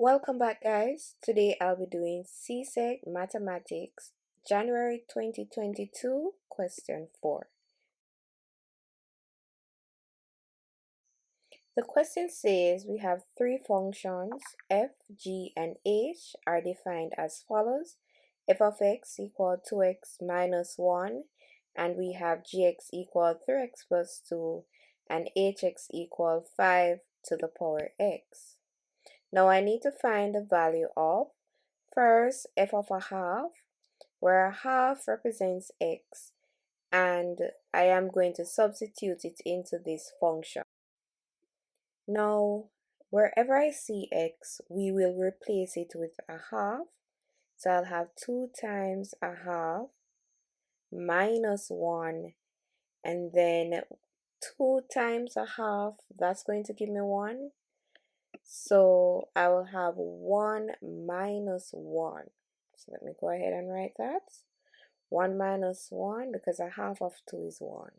Welcome back, guys. Today I'll be doing Csec Mathematics, January 2022, question 4. The question says we have three functions, f, g, and h are defined as follows. F of x equal 2x minus 1, and we have gx equal 3x plus 2, and hx equal 5 to the power x. Now I need to find the value of, first, f of a half, where a half represents x, and I am going to substitute it into this function. Now, wherever I see x, we will replace it with a half. So I'll have 2 times a half minus 1, and then 2 times a half, that's going to give me 1. So I will have 1 minus 1. So let me go ahead and write that. 1 minus 1, because a half of 2 is 1.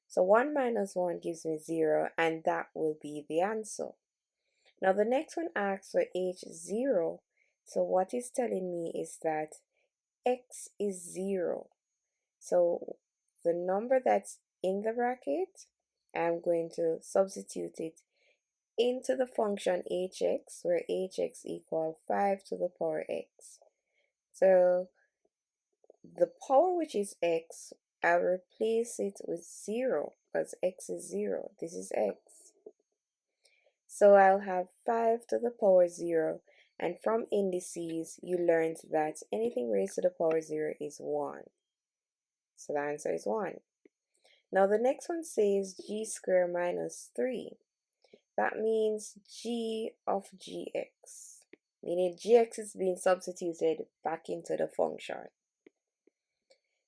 So 1 minus 1 gives me 0, and that will be the answer. Now the next one asks for h0. So what it's telling me is that x is 0. So the number that's in the bracket, I'm going to substitute it into the function hx, where hx equals 5 to the power x. So the power, which is x, I'll replace it with 0, because x is 0. This is x. So I'll have 5 to the power 0, and from indices you learned that anything raised to the power 0 is 1. So the answer is 1. Now the next one says g squared minus 3. That means g of gx, meaning gx is being substituted back into the function.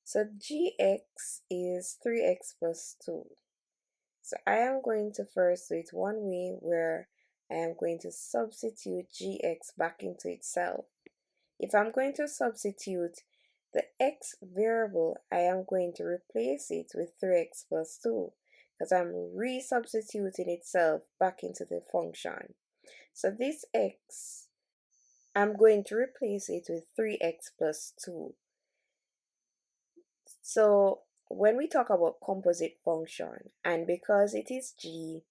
So gx is 3x plus 2. So I am going to first do it one way, where I am going to substitute gx back into itself. If I'm going to substitute the x variable, I am going to replace it with 3x plus 2, because I'm resubstituting itself back into the function. So this x, I'm going to replace it with 3x plus 2. So when we talk about composite function, and because it is g,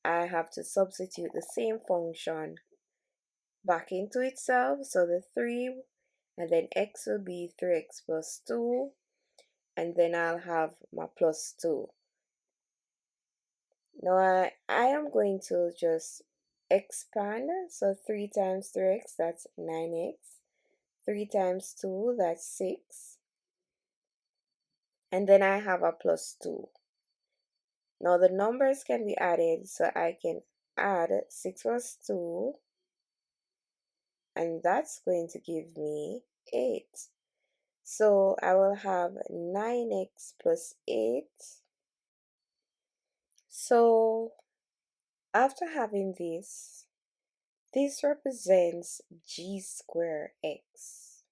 I have to substitute the same function back into itself. So the 3, and then x will be 3x plus 2, and then I'll have my plus 2. Now I am going to just expand. So 3 times 3x, that's 9x. 3 times 2, that's 6. And then I have a plus 2. Now the numbers can be added, so I can add 6 plus 2, and that's going to give me 8. So I will have 9x plus 8. So after having this represents g squared x.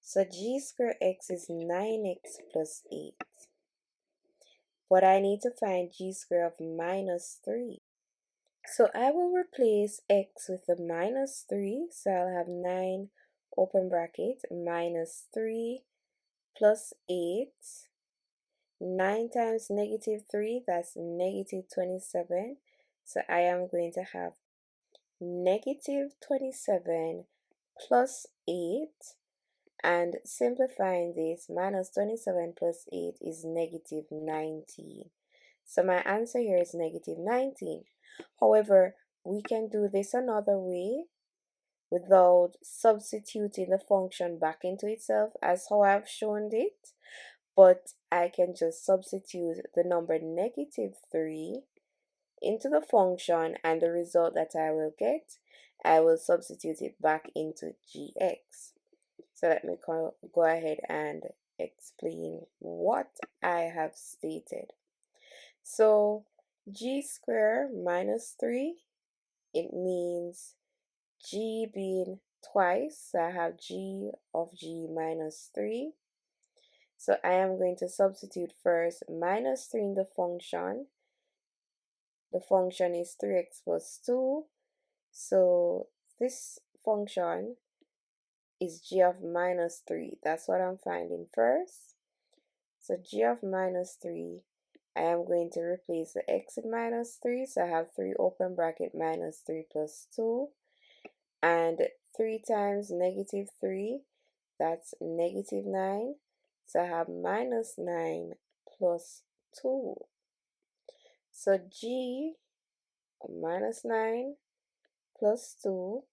So g squared x is 9x plus 8. But I need to find g squared of minus 3. So I will replace x with the minus 3. So I'll have 9 open bracket minus 3 plus 8. 9 times negative 3, that's negative 27. So I am going to have negative 27 plus 8. And simplifying this, minus 27 plus 8 is negative 19. So my answer here is negative 19. However, we can do this another way without substituting the function back into itself, as how I've shown it. But I can just substitute the number negative 3 into the function, and the result that I will get, I will substitute it back into gx. So let me go ahead and explain what I have stated. So g squared minus 3, it means g being twice. So I have g of g minus 3. So I am going to substitute first minus 3 in the function. The function is 3x plus 2. So this function is g of minus 3. That's what I'm finding first. So g of minus 3, I am going to replace the x in minus 3. So I have 3 open bracket minus 3 plus 2. And 3 times negative 3, that's negative 9. So I have minus 9 plus 2. So g of minus 9 plus 2,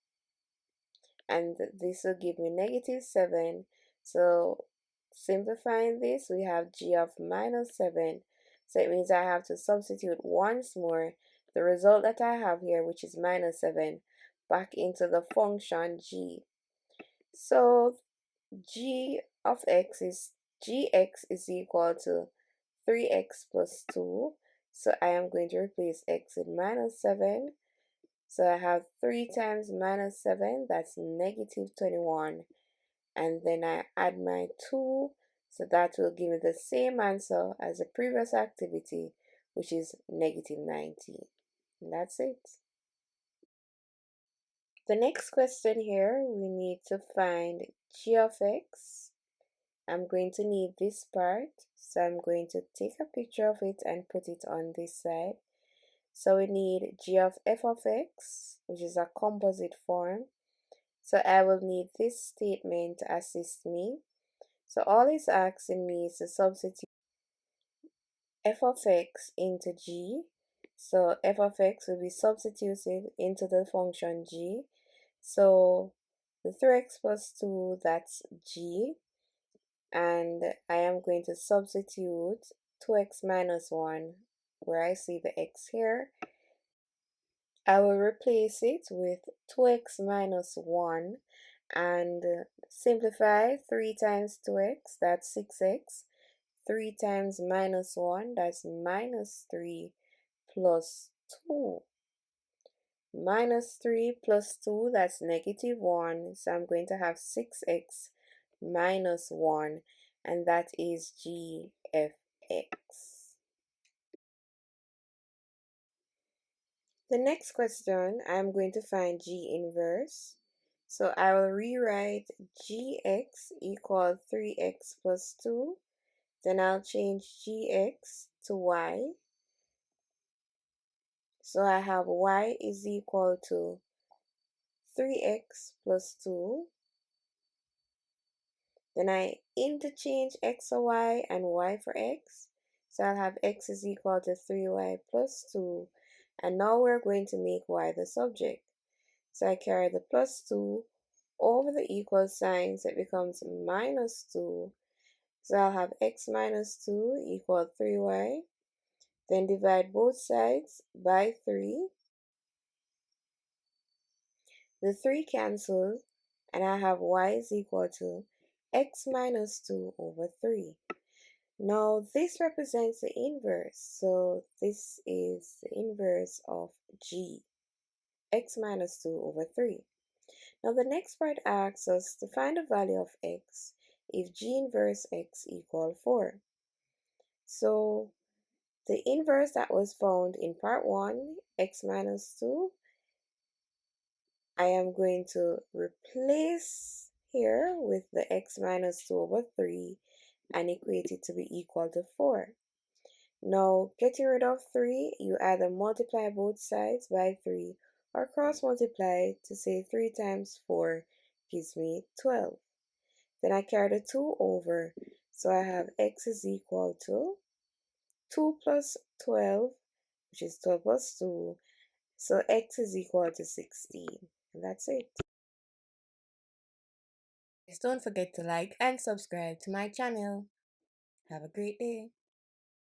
and this will give me negative 7. So simplifying this, we have g of minus 7. So it means I have to substitute once more the result that I have here, which is minus 7, back into the function g. So g of x is gx is equal to 3x plus 2. So I am going to replace x with minus 7. So I have 3 times minus 7, that's negative 21. And then I add my 2, so that will give me the same answer as the previous activity, which is negative 19. And that's it. The next question here, we need to find g of x. I'm going to need this part, so I'm going to take a picture of it and put it on this side. So we need g of f of x, which is a composite form. So I will need this statement to assist me. So all it's asking me is to substitute f of x into g. So f of x will be substituted into the function g. So the 3x plus 2, that's g. And I am going to substitute 2x minus 1 where I see the x here. I will replace it with 2x minus 1 and simplify 3 times 2x, that's 6x. 3 times minus 1, that's minus 3 plus 2. Minus 3 plus 2, that's negative 1. So I'm going to have 6x minus 1, and that is g f x. The next question, I'm going to find g inverse. So I will rewrite gx equal 3x plus 2. Then I'll change gx to y. So I have y is equal to 3x plus 2. Then I interchange x for y and y for x. So I'll have x is equal to 3y plus 2. And now we're going to make y the subject. So I carry the plus 2 over the equal sign, so it becomes minus 2. So I'll have x minus 2 equal 3y. Then divide both sides by 3. The 3 cancels, and I have y is equal to x minus 2 over 3. Now this represents the inverse, so this is the inverse of g, x minus 2 over 3. Now the next part asks us to find the value of x if g inverse x equal 4. So the inverse that was found in part 1, x minus 2, I am going to replace here with the x minus 2 over 3 and equate it to be equal to 4. Now, getting rid of 3, you either multiply both sides by 3 or cross multiply to say 3 times 4 gives me 12. Then I carry the 2 over, so I have x is equal to 2 plus 12, which is 12 plus 2, so x is equal to 16. And that's it. Please don't forget to like and subscribe to my channel. Have a great day.